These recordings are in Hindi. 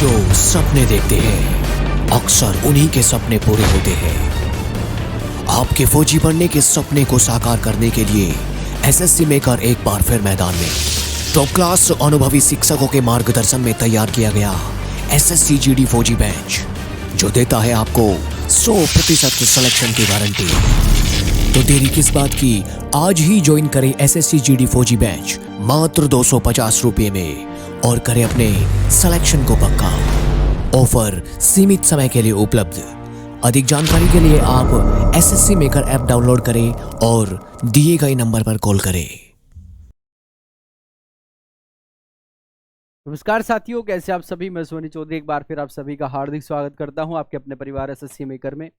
जो सपने देखते हैं अक्सर उन्हीं के सपने पूरे होते हैं। आपके फौजी बनने के सपने को साकार करने के लिए एसएससी मेकर एक बार फिर मैदान में। टॉप क्लास अनुभवी शिक्षकों के मार्गदर्शन में तैयार किया गया एसएससी जीडी फौजी बैच, जो देता है आपको 100% सिलेक्शन की गारंटी। तो देरी किस बात की, आज ही ज्वाइन करें एसएससी जीडी फौजी बैच मात्र 250 रुपये में और करें अपने सिलेक्शन को पक्का। ऑफर सीमित समय के लिए उपलब्ध। अधिक जानकारी के लिए आप एसएससी मेकर ऐप डाउनलोड करें और दिए गए नंबर पर कॉल करें। नमस्कार साथियों, कैसे आप सभी। मैं सोनी चौधरी एक बार फिर आप सभी का हार्दिक स्वागत करता हूं आपके अपने परिवार एसएससी मेकर में।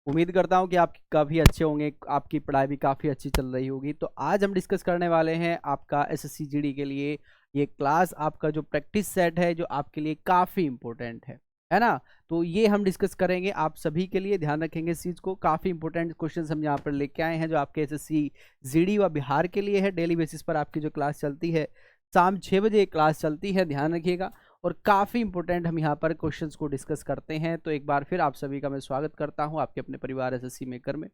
उम्मीद करता हूं कि आप काफ़ी अच्छे होंगे, आपकी पढ़ाई भी काफ़ी अच्छी चल रही होगी। तो आज हम डिस्कस करने वाले हैं आपका एसएससी जीडी के लिए ये क्लास, आपका जो प्रैक्टिस सेट है जो आपके लिए काफ़ी इंपॉर्टेंट है ना। तो ये हम डिस्कस करेंगे आप सभी के लिए। ध्यान रखेंगे इस चीज़ को, काफ़ी इंपॉर्टेंट क्वेश्चंस हम यहाँ पर लेके आए हैं जो आपके एसएससी जीडी व बिहार के लिए है। डेली बेसिस पर आपकी जो क्लास चलती है, शाम 6 बजे क्लास चलती है, ध्यान रखिएगा। और काफ़ी इंपॉर्टेंट हम यहाँ पर क्वेश्चंस को डिस्कस करते हैं। तो एक बार फिर आप सभी का मैं स्वागत करता हूँ आपके अपने परिवार एसएससी मेकर में।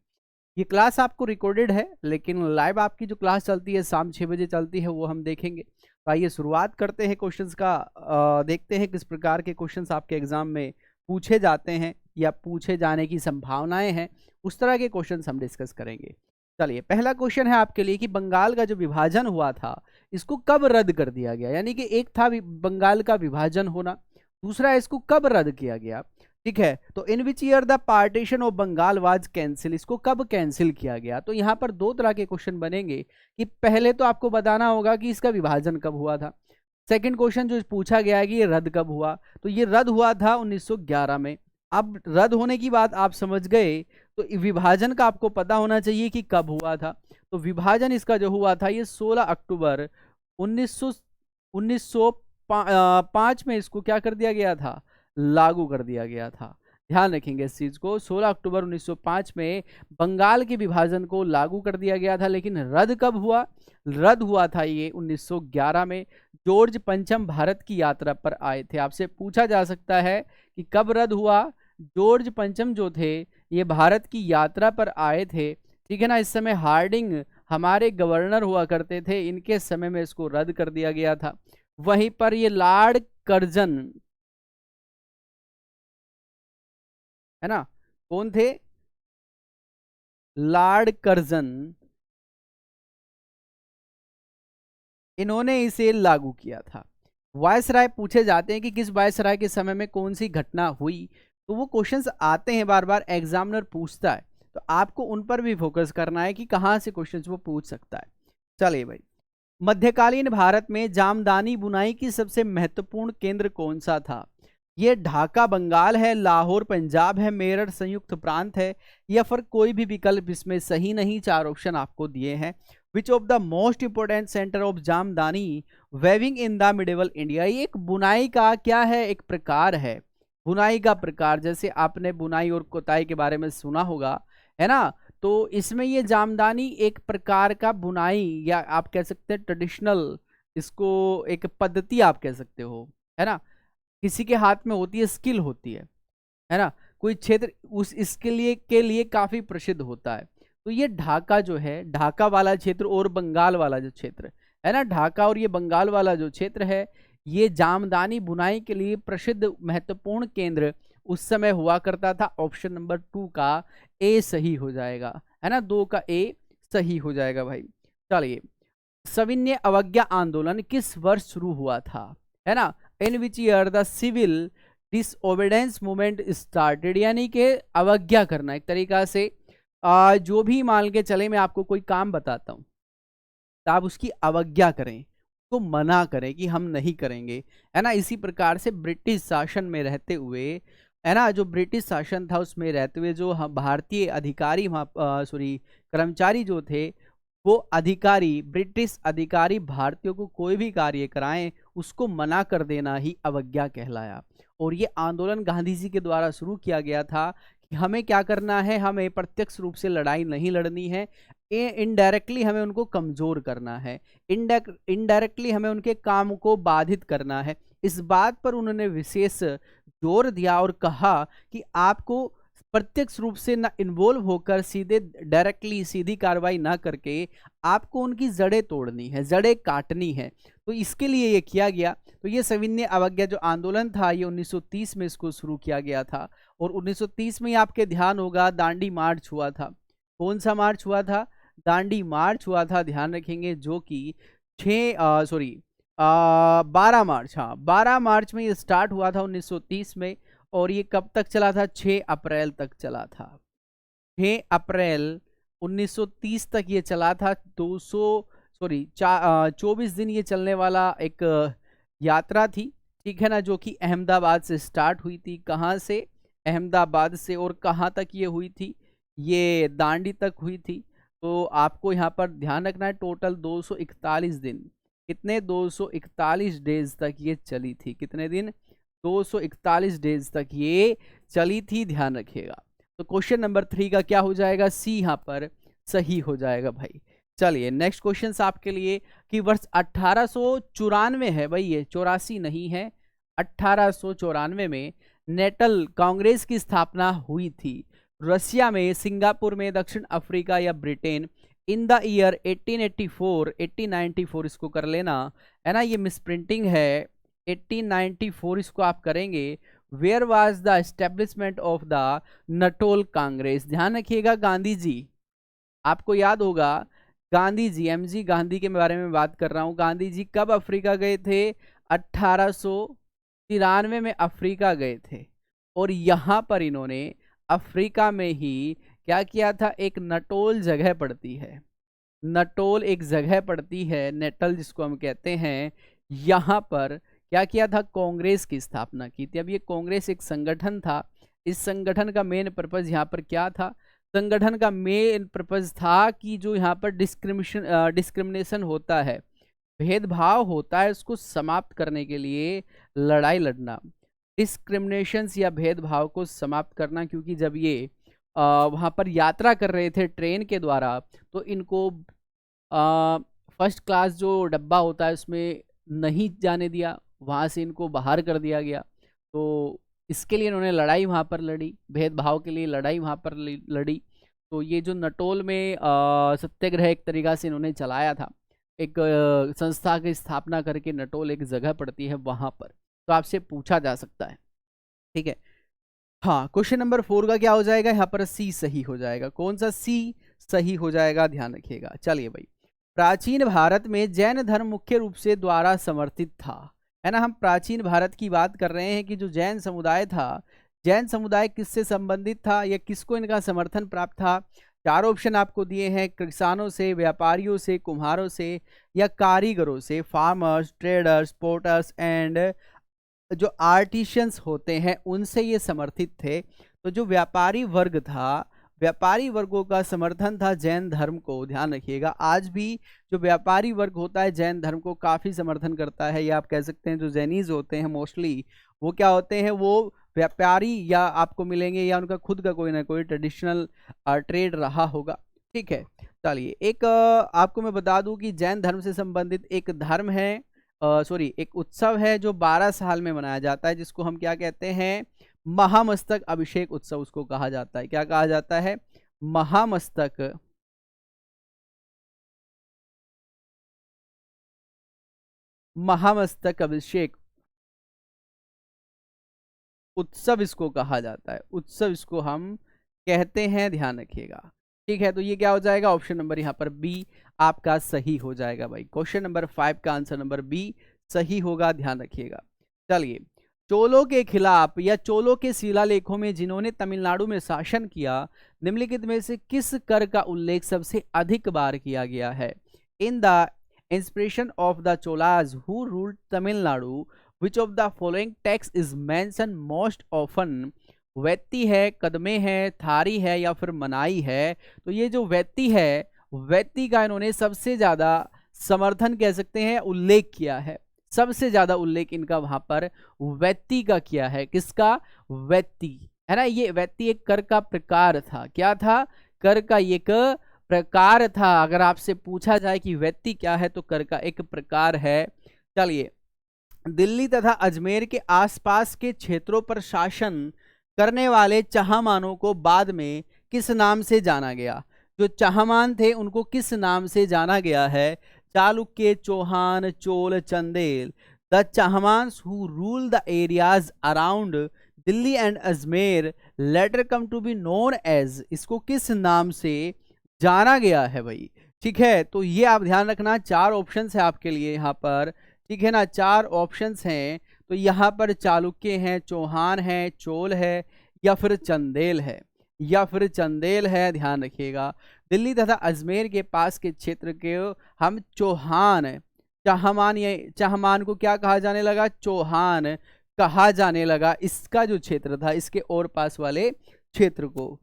ये क्लास आपको रिकॉर्डेड है, लेकिन लाइव आपकी जो क्लास चलती है शाम 6 बजे चलती है, वो हम देखेंगे। तो आइए शुरुआत करते हैं क्वेश्चंस का। देखते हैं किस प्रकार के क्वेश्चंस आपके एग्जाम में पूछे जाते हैं या पूछे जाने की संभावनाएं हैं, उस तरह के क्वेश्चंस हम डिस्कस करेंगे। चलिए, पहला क्वेश्चन है आपके लिए कि बंगाल का जो विभाजन हुआ था इसको कब रद्द कर दिया गया। यानी कि एक था बंगाल का विभाजन होना, दूसरा इसको कब रद्द किया गया। ठीक है, तो in which year the partition of Bengal was cancelled, इसको कब कैंसिल किया गया। तो यहाँ पर दो तरह के क्वेश्चन बनेंगे कि पहले तो आपको बताना होगा कि इसका विभाजन कब हुआ था। सेकंड क्वेश्चन जो पूछा गया है कि ये रद्द कब हुआ, तो ये रद्द हुआ था 1911 में। अब रद्द होने की बात आप समझ गए, तो विभाजन का आपको पता होना चाहिए कि कब हुआ था। तो विभाजन इसका जो हुआ था ये 16 अक्टूबर 1905 में इसको क्या कर दिया गया था, लागू कर दिया गया था। ध्यान रखेंगे इस चीज को, 16 अक्टूबर 1905 में बंगाल के विभाजन को लागू कर दिया गया था। लेकिन रद्द कब हुआ, रद्द हुआ था ये 1911 में। जॉर्ज पंचम भारत की यात्रा पर आए थे। आपसे पूछा जा सकता है कि कब रद्द हुआ। जॉर्ज पंचम जो थे ये भारत की यात्रा पर आए थे, ठीक है ना। इस समय हार्डिंग हमारे गवर्नर हुआ करते थे, इनके समय में इसको रद्द कर दिया गया था। वहीं पर ये लॉर्ड कर्जन है ना, कौन थे, लॉर्ड कर्जन, इन्होंने इसे लागू किया था। वायसराय पूछे जाते हैं कि किस वायसराय के समय में कौन सी घटना हुई। तो वो क्वेश्चंस आते हैं बार बार, एग्जामिनर पूछता है, तो आपको उन पर भी फोकस करना है कि कहाँ से क्वेश्चंस वो पूछ सकता है। चलिए भाई, मध्यकालीन भारत में जामदानी बुनाई की सबसे महत्वपूर्ण केंद्र कौन सा था। ये ढाका बंगाल है, लाहौर पंजाब है, मेरठ संयुक्त प्रांत है, या फिर कोई भी विकल्प इसमें सही नहीं। चार ऑप्शन आपको दिए हैं। Which of the most important centre of jamdani weaving in the medieval India. ये एक बुनाई का क्या है, एक प्रकार है, बुनाई का प्रकार। जैसे आपने बुनाई और कोताई के बारे में सुना होगा, है ना। तो इसमें ये जामदानी एक प्रकार का बुनाई, या आप कह सकते हैं ट्रेडिशनल, इसको एक पद्धति आप कह सकते हो, है ना। किसी के हाथ में होती है, स्किल होती है ना। कोई क्षेत्र उस स्किल के लिए काफी प्रसिद्ध होता है। तो ये ढाका जो है, ढाका वाला क्षेत्र और बंगाल वाला जो क्षेत्र है ना, ढाका और ये बंगाल वाला जो क्षेत्र है, ये जामदानी बुनाई के लिए प्रसिद्ध महत्वपूर्ण केंद्र उस समय हुआ करता था। ऑप्शन नंबर 2 का ए सही हो जाएगा, है ना, 2 का ए सही हो जाएगा भाई। चलिए, सविनय अवज्ञा आंदोलन किस वर्ष शुरू हुआ था, है ना। In which year the civil disobedience movement started. यानी कि अवज्ञा करना, एक तरीका से जो भी मान के चले, मैं आपको कोई काम बताता हूँ तो आप उसकी अवज्ञा करें, तो मना करें कि हम नहीं करेंगे, है ना। इसी प्रकार से ब्रिटिश शासन में रहते हुए, है ना, जो ब्रिटिश शासन था उसमें रहते हुए जो हम भारतीय अधिकारी कर्मचारी जो थे, वो अधिकारी, ब्रिटिश अधिकारी भारतीयों को कोई भी कार्य कराएं उसको मना कर देना ही अवज्ञा कहलाया। और ये आंदोलन गांधी जी के द्वारा शुरू किया गया था कि हमें क्या करना है, हमें प्रत्यक्ष रूप से लड़ाई नहीं लड़नी है, इनडायरेक्टली हमें उनको कमजोर करना है, इनडायरेक्टली हमें उनके काम को बाधित करना है। इस बात पर उन्होंने विशेष जोर दिया और कहा कि आपको प्रत्यक्ष रूप से ना इन्वॉल्व होकर सीधे डायरेक्टली सीधी कार्रवाई ना करके आपको उनकी जड़ें तोड़नी है, जड़ें काटनी है। तो इसके लिए ये किया गया। तो ये सविनय अवज्ञा जो आंदोलन था ये 1930 में इसको शुरू किया गया था। और 1930 में आपके ध्यान होगा दांडी मार्च हुआ था। कौन सा मार्च हुआ था? दांडी मार्च हुआ था, ध्यान रखेंगे, जो कि 12 मार्च, हाँ 12 मार्च में ये स्टार्ट हुआ था 1930 में। और ये कब तक चला था? 6 अप्रैल तक चला था। 6 अप्रैल 1930 तक ये चला था। 24 दिन ये चलने वाला एक यात्रा थी, ठीक है ना, जो कि अहमदाबाद से स्टार्ट हुई थी। कहाँ से? अहमदाबाद से। और कहाँ तक ये हुई थी? ये दांडी तक हुई थी। तो आपको यहाँ पर ध्यान रखना है, टोटल 241 दिन। कितने? 241 डेज तक ये चली थी। कितने दिन? 241 डेज तक ये चली थी, ध्यान रखिएगा। तो क्वेश्चन नंबर 3 का क्या हो जाएगा? सी यहाँ पर सही हो जाएगा भाई। चलिए नेक्स्ट क्वेश्चन आपके लिए कि वर्ष 1894 है भाई, ये 84 नहीं है, 1894 में नेटल कांग्रेस की स्थापना हुई थी। रशिया में, सिंगापुर में, दक्षिण अफ्रीका या ब्रिटेन। इन द ईयर 1894 इसको कर लेना है ना, ये मिसप्रिंटिंग है। 1894 इसको आप करेंगे। Where was the establishment of the Natal Congress? ध्यान रखिएगा, गांधी जी, आपको याद होगा गांधी जी, एमजी गांधी के बारे में बात कर रहा हूं। गांधी जी कब अफ्रीका गए थे? 1893 में अफ्रीका गए थे। और यहां पर इन्होंने अफ्रीका में ही क्या किया था? एक नटोल जगह पड़ती है, नटोल एक जगह पड़ती है, नेटल जिसको हम कहते हैं, यहाँ पर क्या किया था? कांग्रेस की स्थापना की थी। अब ये कांग्रेस एक संगठन था। इस संगठन का मेन पर्पज यहाँ पर क्या था? संगठन का मेन पर्पज था कि जो यहाँ पर डिस्क्रिमिनेशन होता है, भेदभाव होता है, उसको समाप्त करने के लिए लड़ाई लड़ना, डिस्क्रिमिनेशन या भेदभाव को समाप्त करना। क्योंकि जब ये वहाँ पर यात्रा कर रहे थे ट्रेन के द्वारा, तो इनको फर्स्ट क्लास जो डब्बा होता है उसमें नहीं जाने दिया, वहाँ से इनको बाहर कर दिया गया। तो इसके लिए इन्होंने लड़ाई वहाँ पर लड़ी, भेदभाव के लिए लड़ाई वहाँ पर लड़ी। तो ये जो नटोल में सत्याग्रह एक तरीका से इन्होंने चलाया था, एक संस्था की स्थापना करके, नटोल एक जगह पड़ती है वहाँ पर। तो आपसे पूछा जा सकता है, ठीक है। हाँ, क्वेश्चन नंबर 4 का क्या हो जाएगा? यहाँ पर सी सही हो जाएगा। कौन सा सी सही हो जाएगा? ध्यान रखिएगा। चलिए भाई, प्राचीन भारत में जैन धर्म मुख्य रूप से द्वारा समर्थित था, है ना। हम प्राचीन भारत की बात कर रहे हैं कि जो जैन समुदाय था, जैन समुदाय किससे संबंधित था या किसको इनका समर्थन प्राप्त था? 4 ऑप्शन आपको दिए हैं, किसानों से, व्यापारियों से, कुम्हारों से या कारीगरों से। फार्मर्स, ट्रेडर्स, पोर्टर्स एंड जो आर्टिशियंस होते हैं, उनसे ये समर्थित थे। तो जो व्यापारी वर्ग था, व्यापारी वर्गों का समर्थन था जैन धर्म को। ध्यान रखिएगा, आज भी जो व्यापारी वर्ग होता है जैन धर्म को काफ़ी समर्थन करता है। या आप कह सकते हैं जो जैनीज होते हैं मोस्टली, वो क्या होते हैं? वो व्यापारी या आपको मिलेंगे या उनका खुद का कोई ना कोई ट्रेडिशनल ट्रेड रहा होगा, ठीक है। चलिए, एक आपको मैं बता दूं कि जैन धर्म से संबंधित एक धर्म है, एक उत्सव है जो 12 साल में मनाया जाता है, जिसको हम क्या कहते हैं? महामस्तक अभिषेक उत्सव उसको कहा जाता है। क्या कहा जाता है? महामस्तक अभिषेक उत्सव इसको कहा जाता है, उत्सव इसको हम कहते हैं, ध्यान रखिएगा, ठीक है। तो ये क्या हो जाएगा? ऑप्शन नंबर यहाँ पर बी आपका सही हो जाएगा भाई। क्वेश्चन नंबर 5 का आंसर नंबर बी सही होगा, ध्यान रखिएगा। चलिए, चोलों के खिलाफ या चोलों के शिलालेखों में जिन्होंने तमिलनाडु में शासन किया, निम्नलिखित में से किस कर का उल्लेख सबसे अधिक बार किया गया है? In the inspiration of the Cholas who ruled Tamil Nadu, which of the following tax is mention most often? वैत्ती है, कदमे है, थारी है या फिर मनाई है? तो ये जो वैत्ती है, वैत्ती का इन्होंने सबसे ज्यादा समर्थन कह सकते हैं, उल्लेख किया है। सबसे ज्यादा उल्लेख इनका वहां पर वैत्ती का किया है। किसका? वैत्ती, है ना। ये व्यक्ति एक कर का प्रकार था। क्या था? कर का एक प्रकार था। अगर आपसे पूछा जाए कि व्यक्ति क्या है तो कर का एक प्रकार है। चलिए, दिल्ली तथा अजमेर के आसपास के क्षेत्रों पर शासन करने वाले चाहमानों को बाद में किस नाम से जाना गया? जो चाहमान थे उनको किस नाम से जाना गया है? Chalukya, Chauhan, Chola, Chandel. The Chahamanas who rule the areas around Delhi and Ajmer later come to be known as, इसको किस नाम से जाना गया है भाई? ठीक है, तो ये आप ध्यान रखना। 4 ऑप्शंस है आपके लिए यहाँ पर, ठीक है ना, 4 ऑप्शंस हैं। तो यहाँ पर चालुक्य हैं, चौहान है, चोल है, या फिर चंदेल है, या फिर चंदेल है। ध्यान रखिएगा, दिल्ली तथा अजमेर के पास के क्षेत्र के हम चौहान, चाहमान, ये चाहमान को क्या कहा जाने लगा? चौहान कहा जाने लगा। इसका जो क्षेत्र था, इसके और पास वाले क्षेत्र को।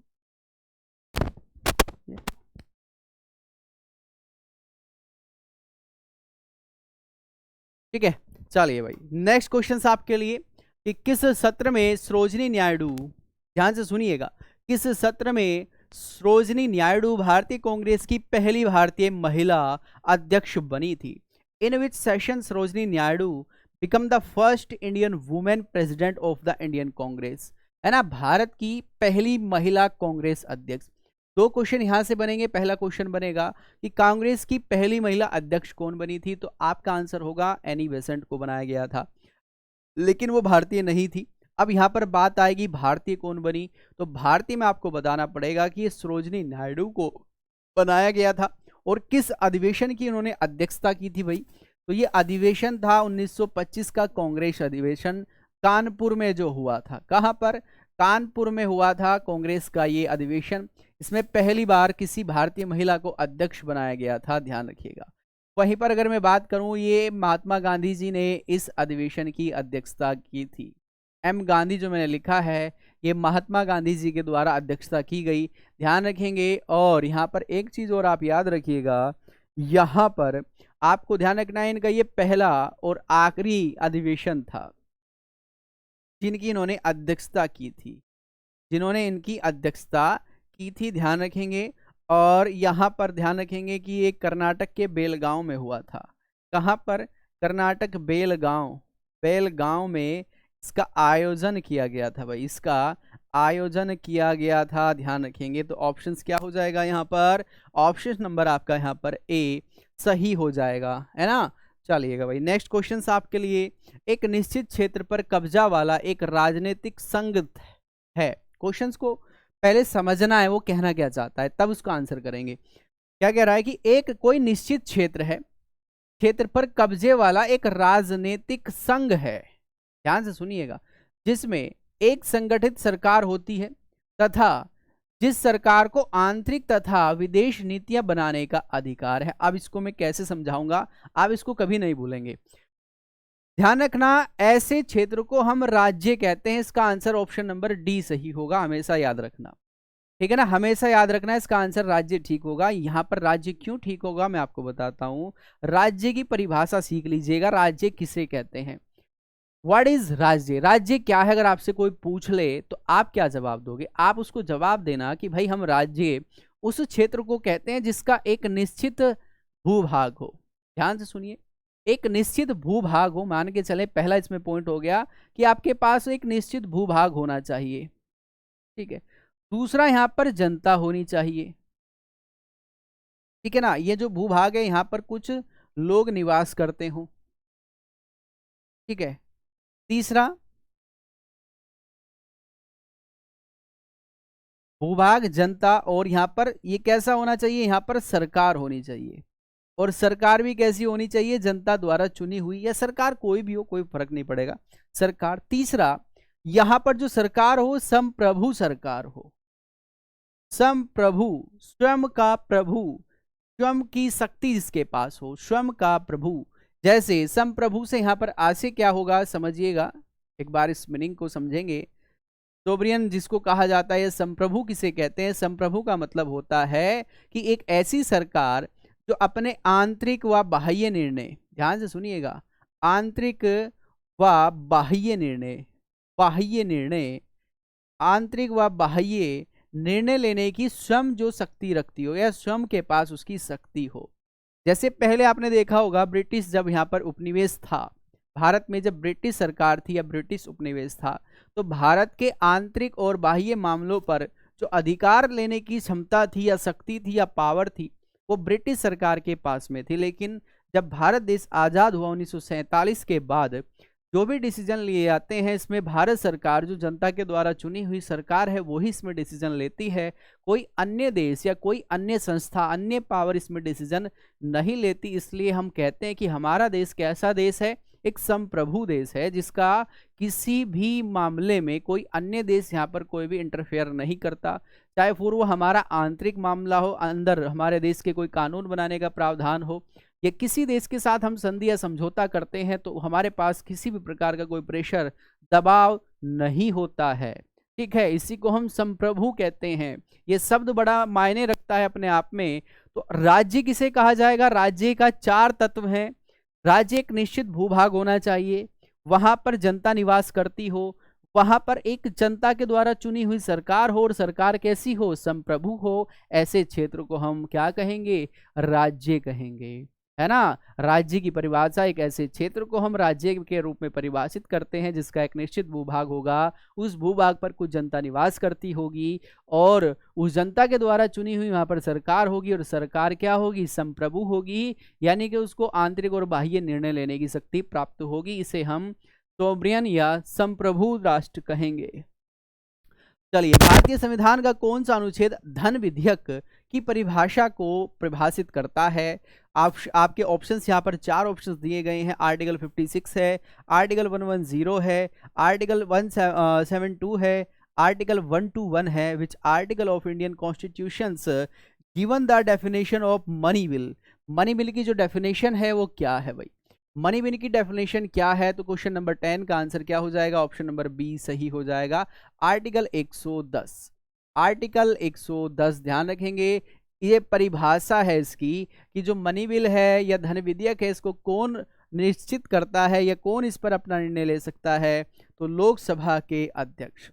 ठीक है, चलिए भाई, नेक्स्ट क्वेश्चन आपके लिए कि किस सत्र में सरोजिनी नायडू, ध्यान से सुनिएगा, किस सत्र में सरोजिनी नायडू भारतीय कांग्रेस की पहली भारतीय महिला अध्यक्ष बनी थी? In which session Sarojini Naidu become the first Indian women president of the Indian Congress, है ना, भारत की पहली महिला कांग्रेस अध्यक्ष। 2 क्वेश्चन यहां से बनेंगे। पहला क्वेश्चन बनेगा कि कांग्रेस की पहली महिला अध्यक्ष कौन बनी थी? तो आपका आंसर होगा एनी बेसेंट को बनाया गया था, लेकिन वो भारतीय नहीं थी। अब यहाँ पर बात आएगी भारतीय कौन बनी, तो भारतीय में आपको बताना पड़ेगा कि ये सरोजिनी नायडू को बनाया गया था। और किस अधिवेशन की उन्होंने अध्यक्षता की थी भाई? तो ये अधिवेशन था 1925 का कांग्रेस अधिवेशन, कानपुर में जो हुआ था। कहाँ पर? कानपुर में हुआ था कांग्रेस का ये अधिवेशन। इसमें पहली बार किसी भारतीय महिला को अध्यक्ष बनाया गया था, ध्यान रखिएगा। वहीं पर अगर मैं बात करूं, ये महात्मा गांधी जी ने इस अधिवेशन की अध्यक्षता की थी। एम गांधी जो मैंने लिखा है, ये महात्मा गांधी जी के द्वारा अध्यक्षता की गई, ध्यान रखेंगे। और यहाँ पर एक चीज और आप याद रखिएगा, यहाँ पर आपको ध्यान रखना है, इनका ये पहला और आखिरी अधिवेशन था जिनकी इन्होंने अध्यक्षता की थी, जिन्होंने इनकी अध्यक्षता की थी, ध्यान रखेंगे। और यहाँ पर ध्यान रखेंगे कि ये कर्नाटक के बेलगांव में हुआ था। कहाँ पर? कर्नाटक बेलगांव, बेलगांव में इसका आयोजन किया गया था भाई, इसका आयोजन किया गया था, ध्यान रखेंगे। तो ऑप्शंस क्या हो जाएगा यहाँ पर? ऑप्शन नंबर आपका यहाँ पर ए सही हो जाएगा, है ना। चलिएगा भाई, नेक्स्ट क्वेश्चन आपके लिए, एक निश्चित क्षेत्र पर कब्जा वाला एक राजनीतिक संघ है। क्वेश्चंस को पहले समझना है, वो कहना क्या चाहता है, तब उसका आंसर करेंगे। क्या कह रहा है कि एक कोई निश्चित क्षेत्र है, क्षेत्र पर कब्जे वाला एक राजनीतिक संघ है, ध्यान से सुनिएगा, जिसमें एक संगठित सरकार होती है तथा जिस सरकार को आंतरिक तथा विदेश नीतियां बनाने का अधिकार है। अब इसको मैं कैसे समझाऊंगा, आप इसको कभी नहीं भूलेंगे। ध्यान रखना, ऐसे क्षेत्र को हम राज्य कहते हैं। इसका आंसर ऑप्शन नंबर डी सही होगा, हमेशा याद रखना, ठीक है ना, हमेशा याद रखना। इसका आंसर राज्य ठीक होगा। यहां पर राज्य क्यों ठीक होगा मैं आपको बताता हूं। राज्य की परिभाषा सीख लीजिएगा, राज्य किसे कहते हैं। व्हाट इज राज्य? राज्य क्या है? अगर आपसे कोई पूछ ले तो आप क्या जवाब दोगे? आप उसको जवाब देना कि भाई हम राज्य उस क्षेत्र को कहते हैं जिसका एक निश्चित भूभाग हो। ध्यान से सुनिए, एक निश्चित भूभाग हो, मान के चले, पहला इसमें पॉइंट हो गया कि आपके पास एक निश्चित भूभाग होना चाहिए, ठीक है। दूसरा, यहां पर जनता होनी चाहिए, ठीक है ना, ये जो भूभाग है यहां पर कुछ लोग निवास करते हो, ठीक है। तीसरा, भूभाग, जनता, और यहां पर ये कैसा होना चाहिए? यहां पर सरकार होनी चाहिए, और सरकार भी कैसी होनी चाहिए? जनता द्वारा चुनी हुई, या सरकार कोई भी हो, कोई फर्क नहीं पड़ेगा, सरकार। तीसरा, यहां पर जो सरकार हो संप्रभु सरकार हो, संप्रभु, स्वयं का प्रभु, स्वयं की शक्ति जिसके पास हो, स्वयं का प्रभु। जैसे संप्रभु से यहां पर आशय क्या होगा समझिएगा, एक बार इस मीनिंग को समझेंगे। सोवरियन जिसको कहा जाता है, संप्रभु किसे कहते हैं? संप्रभु का मतलब होता है कि एक ऐसी सरकार जो अपने आंतरिक व बाह्य निर्णय, ध्यान से सुनिएगा, आंतरिक व बाह्य निर्णय, बाह्य निर्णय आंतरिक व बाह्य निर्णय लेने की स्वयं जो शक्ति रखती हो या स्वयं के पास उसकी शक्ति हो। जैसे पहले आपने देखा होगा ब्रिटिश जब यहाँ पर उपनिवेश था, भारत में जब ब्रिटिश सरकार थी या ब्रिटिश उपनिवेश था, तो भारत के आंतरिक और बाह्य मामलों पर जो अधिकार लेने की क्षमता थी या शक्ति थी या पावर थी, वो ब्रिटिश सरकार के पास में थी। लेकिन जब भारत देश आज़ाद हुआ 1947 के बाद, जो भी डिसीजन लिए जाते हैं इसमें भारत सरकार, जो जनता के द्वारा चुनी हुई सरकार है, वही इसमें डिसीजन लेती है। कोई अन्य देश या कोई अन्य संस्था, अन्य पावर इसमें डिसीजन नहीं लेती। इसलिए हम कहते हैं कि हमारा देश कैसा देश है, एक संप्रभु देश है, जिसका किसी भी मामले में कोई अन्य देश यहाँ पर कोई भी इंटरफेयर नहीं करता। चाहे फिर वो हमारा आंतरिक मामला हो, अंदर हमारे देश के कोई कानून बनाने का प्रावधान हो, या किसी देश के साथ हम संधि या समझौता करते हैं, तो हमारे पास किसी भी प्रकार का कोई प्रेशर, दबाव नहीं होता है। ठीक है, इसी को हम संप्रभु कहते हैं। ये शब्द बड़ा मायने रखता है अपने आप में। तो राज्य किसे कहा जाएगा? राज्य का 4 तत्व हैं। राज्य एक निश्चित भूभाग होना चाहिए, वहां पर जनता निवास करती हो, वहां पर एक जनता के द्वारा चुनी हुई सरकार हो, और सरकार कैसी हो? संप्रभु हो। ऐसे क्षेत्र को हम क्या कहेंगे? राज्य कहेंगे, है ना। राज्य की परिभाषा, एक ऐसे क्षेत्र को हम राज्य के रूप में परिभाषित करते हैं जिसका एक निश्चित भूभाग होगा, उस भूभाग पर कुछ जनता निवास करती होगी, और उस जनता के द्वारा चुनी हुई वहां पर सरकार होगी, और सरकार क्या होगी? संप्रभु होगी, यानी कि उसको आंतरिक और बाह्य निर्णय लेने की शक्ति प्राप्त होगी। इसे हम सोवरियन या संप्रभु राष्ट्र कहेंगे। चलिए, भारतीय संविधान का कौन सा अनुच्छेद धन विधेयक की परिभाषा को परिभाषित करता है? आपके ऑप्शंस यहाँ पर 4 ऑप्शंस दिए गए हैं। आर्टिकल 56 है, आर्टिकल 110 है, आर्टिकल 172 है, आर्टिकल 121 है। Which article of Indian constitutions given the definition of money bill? Money bill की जो डेफिनेशन है वो क्या है भाई? मनी बिल की डेफिनेशन क्या है? तो क्वेश्चन नंबर 10 का आंसर क्या हो जाएगा? ऑप्शन नंबर बी सही हो जाएगा, आर्टिकल 110। आर्टिकल 110 ध्यान रखेंगे, ये परिभाषा है इसकी कि जो मनी बिल है या धन विधेयक है, इसको कौन निश्चित करता है या कौन इस पर अपना निर्णय ले सकता है? तो लोकसभा के अध्यक्ष।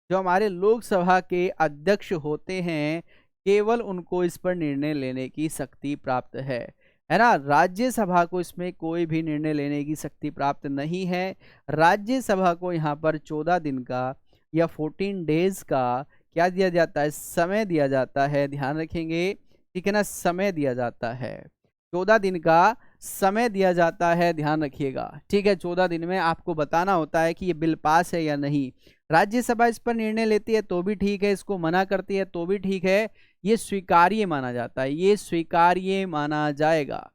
जो हमारे लोकसभा के अध्यक्ष होते हैं, केवल उनको इस पर निर्णय लेने की शक्ति प्राप्त है ना। राज्यसभा को इसमें कोई भी निर्णय लेने की शक्ति प्राप्त नहीं है। राज्यसभा को यहाँ पर 14 दिन का या 14 डेज का क्या दिया जाता है? समय दिया जाता है। ध्यान रखेंगे, ठीक है ना, समय दिया जाता है, 14 दिन का समय दिया जाता है, ध्यान रखिएगा। ठीक है, 14 दिन में आपको बताना होता है कि ये बिल पास है या नहीं। राज्यसभा इस पर निर्णय लेती है तो भी ठीक है, इसको मना करती है तो भी ठीक है, ये स्वीकार्य माना जाता है, ये स्वीकार्य माना जाएगा,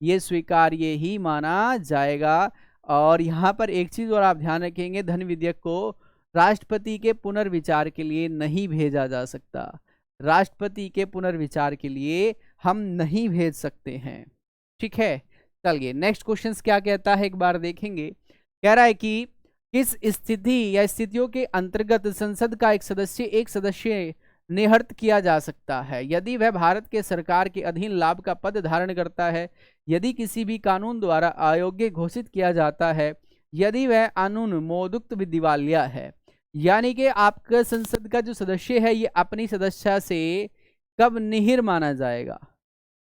ये स्वीकार्य ही माना जाएगा। और यहाँ पर एक चीज और आप ध्यान रखेंगे, धन विधेयक को राष्ट्रपति के पुनर्विचार के लिए नहीं भेजा जा सकता। राष्ट्रपति के पुनर्विचार के लिए हम नहीं भेज सकते हैं। ठीक है, चलिए नेक्स्ट क्वेश्चन क्या कहता है एक बार देखेंगे। कह रहा है कि किस स्थिति या स्थितियों के अंतर्गत संसद का एक सदस्य निहर्त किया जा सकता है? यदि वह भारत के सरकार के अधीन लाभ का पद धारण करता है, यदि किसी भी कानून द्वारा अयोग्य घोषित किया जाता है, यदि वह अनुमोदुक्त दिवालिया है। यानी कि आपका संसद का जो सदस्य है ये अपनी सदस्यता से कब निहिर माना जाएगा?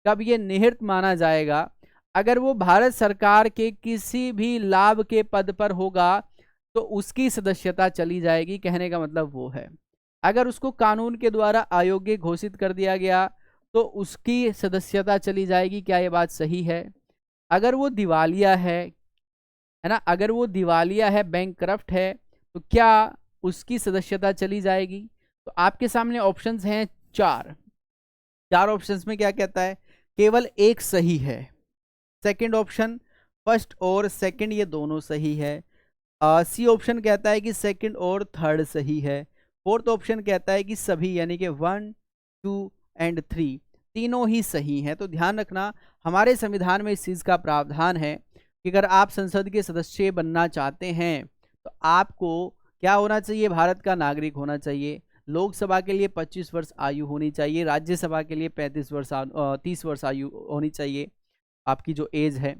कब ये निहित माना जाएगा? अगर वो भारत सरकार के किसी भी लाभ के पद पर होगा तो उसकी सदस्यता चली जाएगी, कहने का मतलब वो है। अगर उसको कानून के द्वारा अयोग्य घोषित कर दिया गया तो उसकी सदस्यता चली जाएगी। क्या ये बात सही है? अगर वो दिवालिया है ना, अगर वो दिवालिया है, बैंकक्रप्ट है, तो क्या उसकी सदस्यता चली जाएगी? तो आपके सामने ऑप्शंस हैं 4 ऑप्शंस में क्या कहता है? केवल एक सही है। सेकंड ऑप्शन, फर्स्ट और सेकंड ये दोनों सही है। सी ऑप्शन कहता है कि सेकंड और थर्ड सही है। फोर्थ ऑप्शन कहता है कि सभी, यानी कि 1, 2 एंड 3 तीनों ही सही हैं। तो ध्यान रखना, हमारे संविधान में इस चीज़ का प्रावधान है कि अगर आप संसद के सदस्य बनना चाहते हैं तो आपको क्या होना चाहिए? भारत का नागरिक होना चाहिए। लोकसभा के लिए 25 वर्ष आयु होनी चाहिए, राज्यसभा के लिए 30 वर्ष आयु होनी चाहिए आपकी जो एज है।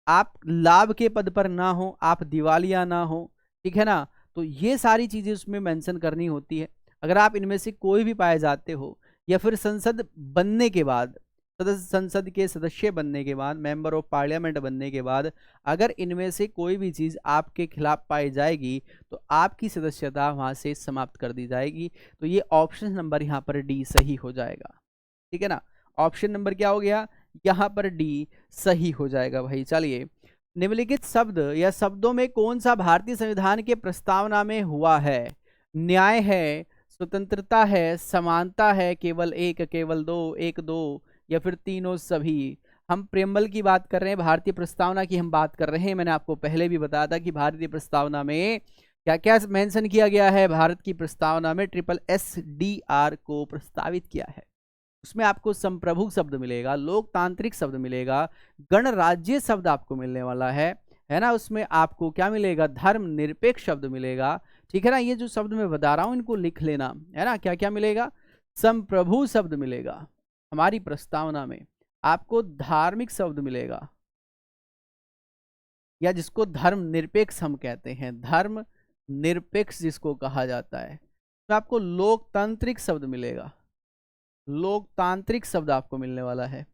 आप लाभ के पद पर ना हो, आप दिवालिया ना हो, ठीक है ना। तो ये सारी चीज़ें उसमें मेंशन करनी होती है। अगर आप इनमें से कोई भी पाए जाते हो या फिर संसद बनने के बाद, संसद के सदस्य बनने के बाद, मेंबर ऑफ पार्लियामेंट बनने के बाद अगर इनमें से कोई भी चीज़ आपके खिलाफ पाई जाएगी तो आपकी सदस्यता वहाँ से समाप्त कर दी जाएगी। तो ये ऑप्शन नंबर यहाँ पर डी सही हो जाएगा, ठीक है ना। ऑप्शन नंबर क्या हो गया, यहाँ पर डी सही हो जाएगा भाई। चलिए, निम्नलिखित शब्द या शब्दों में कौन सा भारतीय संविधान के प्रस्तावना में हुआ है? न्याय है, स्वतंत्रता है, समानता है, केवल एक, केवल दो, एक दो, या फिर तीनों सभी। हम प्रेम्बल की बात कर रहे हैं, भारतीय प्रस्तावना की हम बात कर रहे हैं। मैंने आपको पहले भी बताया था कि भारतीय प्रस्तावना में क्या क्या मेंशन किया गया है। भारत की प्रस्तावना में SSSR को प्रस्तावित किया है। उसमें आपको संप्रभु शब्द मिलेगा, लोकतांत्रिक शब्द मिलेगा, गणराज्य शब्द आपको मिलने वाला है ना। उसमें आपको क्या मिलेगा, धर्मनिरपेक्ष शब्द मिलेगा, ठीक है ना। ये जो शब्द मैं बता रहा हूं इनको लिख लेना, है ना। क्या क्या मिलेगा, संप्रभु शब्द मिलेगा हमारी प्रस्तावना में, आपको धार्मिक शब्द मिलेगा, या जिसको धर्म निरपेक्ष हम कहते हैं, धर्म निरपेक्ष जिसको कहा जाता है। तो आपको लोकतांत्रिक शब्द मिलेगा, लोकतांत्रिक शब्द आपको मिलने वाला है।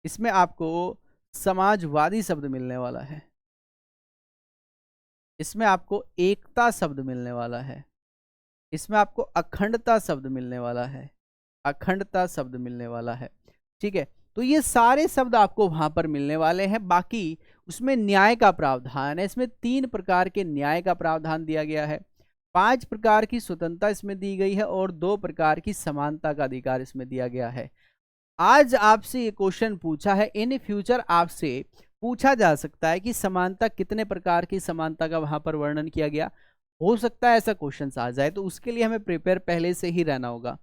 इसमें आपको समाजवादी शब्द मिलने वाला है, इसमें आपको एकता शब्द मिलने वाला है, इसमें आपको अखंडता शब्द मिलने वाला है, अखंडता शब्द मिलने वाला है, ठीक है। तो ये सारे शब्द आपको वहां पर मिलने वाले हैं। बाकी उसमें न्याय का प्रावधान है, इसमें 3 प्रकार के न्याय का प्रावधान दिया गया है, 5 प्रकार की स्वतंत्रता इसमें दी गई है और 2 प्रकार की समानता का अधिकार इसमें दिया गया है। आज आपसे ये क्वेश्चन पूछा है, इन फ्यूचर आपसे पूछा जा सकता है कि समानता, कितने प्रकार की समानता का वहां पर वर्णन किया गया। हो सकता है ऐसा क्वेश्चन आ जाए, तो उसके लिए हमें प्रिपेयर पहले से ही रहना होगा।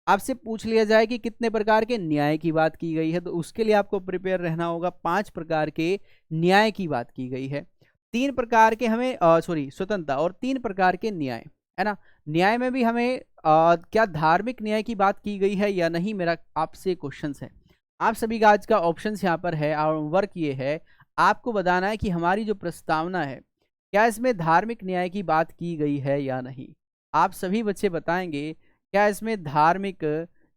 आपसे पूछ लिया जाए कि कितने प्रकार के न्याय की बात की गई है, तो उसके लिए आपको प्रिपेयर रहना होगा। 5 प्रकार के न्याय की बात की गई है, 3 प्रकार के हमें स्वतंत्रता और 3 प्रकार के न्याय, है ना। न्याय में भी हमें क्या धार्मिक न्याय की बात की गई है या नहीं, मेरा आपसे क्वेश्चन है। आप सभी का आज का ऑप्शन यहाँ पर है और वर्क ये है, आपको बताना है कि हमारी जो प्रस्तावना है क्या इसमें धार्मिक न्याय की बात की गई है या नहीं। आप सभी बच्चे बताएंगे क्या इसमें धार्मिक